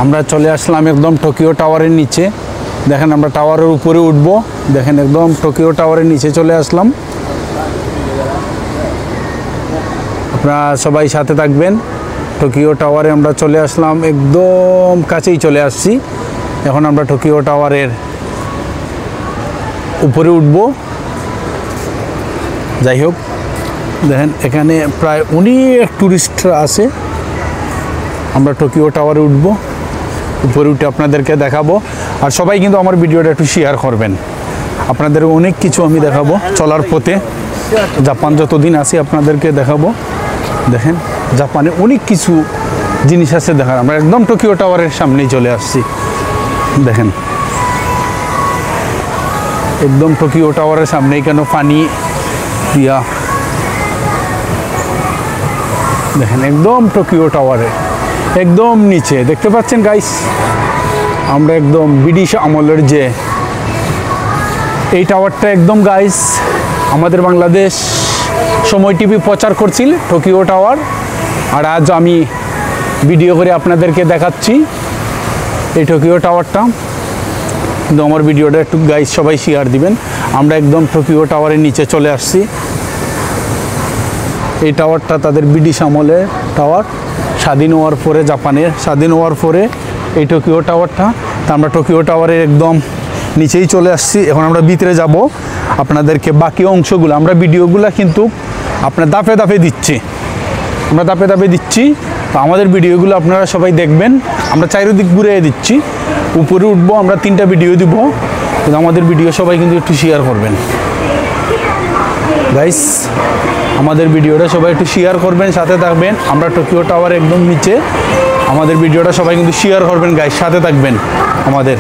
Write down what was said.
আমরা চলে আসলাম একদম টোকিও টাওয়ারের নিচে। দেখেন আমরা টাওয়ারের উপরে উঠব। দেখেন একদম টোকিও টাওয়ারের নিচে চলে আসলাম। আপনারা সবাই সাথে থাকবেন। টোকিও টাওয়ারে আমরা চলে আসলাম, একদম কাছেই চলে আসছি। এখন আমরা টোকিও টাওয়ারের উপরে উঠব। যাই হোক, দেখেন এখানে প্রায় অনেক টুরিস্টরা আছে। আমরা টোকিও টাওয়ারে উঠব, উপরে উঠে আপনাদেরকে দেখাবো। আর সবাই কিন্তু আমার ভিডিওটা একটু শেয়ার করবেন। আপনাদের অনেক কিছু আমি দেখাবো চলার পথে। জাপান যতদিন আছি আপনাদেরকে দেখাবো। দেখেন জাপানে অনেক কিছু জিনিস আছে দেখার। আমরা একদম টোকিও টাওয়ারের সামনেই চলে আসছি। দেখেন একদম টোকিও টাওয়ারের সামনেই কেন পানি দিয়া। দেখেন একদম টোকিও টাওয়ারে একদম নিচে দেখতে পাচ্ছেন গাইস। আমরা একদম ব্রিটিশ আমলের যে এই টাওয়ারটা একদম গাইস আমাদের বাংলাদেশ সময় টিভি প্রচার করছিল টোকিও টাওয়ার। আর আজ আমি ভিডিও করে আপনাদেরকে দেখাচ্ছি এই টোকিও টাওয়ারটা। কিন্তু আমার ভিডিওটা একটু গাইস সবাই শেয়ার দিবেন। আমরা একদম টোকিও টাওয়ারের নিচে চলে আসছি। এই টাওয়ারটা তাদের ব্রিটিশ আমলের টাওয়ার, স্বাধীন হওয়ার পরে, জাপানের স্বাধীন হওয়ার পরে এই টোকিও টাওয়ারটা। তা আমরা টোকিও টাওয়ারের একদম নিচেই চলে আসছি। এখন আমরা ভিতরে যাব, আপনাদেরকে বাকি অংশগুলো আমরা ভিডিওগুলো কিন্তু আপনার দাপে দাপে দিচ্ছি। আমরা দাপে দাপে দিচ্ছি, তো আমাদের ভিডিওগুলো আপনারা সবাই দেখবেন। আমরা চারিদিক ঘুরে দিচ্ছি, উপরে উঠবো, আমরা 3টা ভিডিও দিব। কিন্তু আমাদের ভিডিও সবাই কিন্তু একটু শেয়ার করবেন গাইস। আমাদের ভিডিওটা সবাই একটু শেয়ার করবেন, সাথে থাকবেন। আমরা টোকিও টাওয়ার একদম নিচে, আমাদের ভিডিওটা সবাই কিন্তু শেয়ার করবেন গাইস, সাথে থাকবেন আমাদের।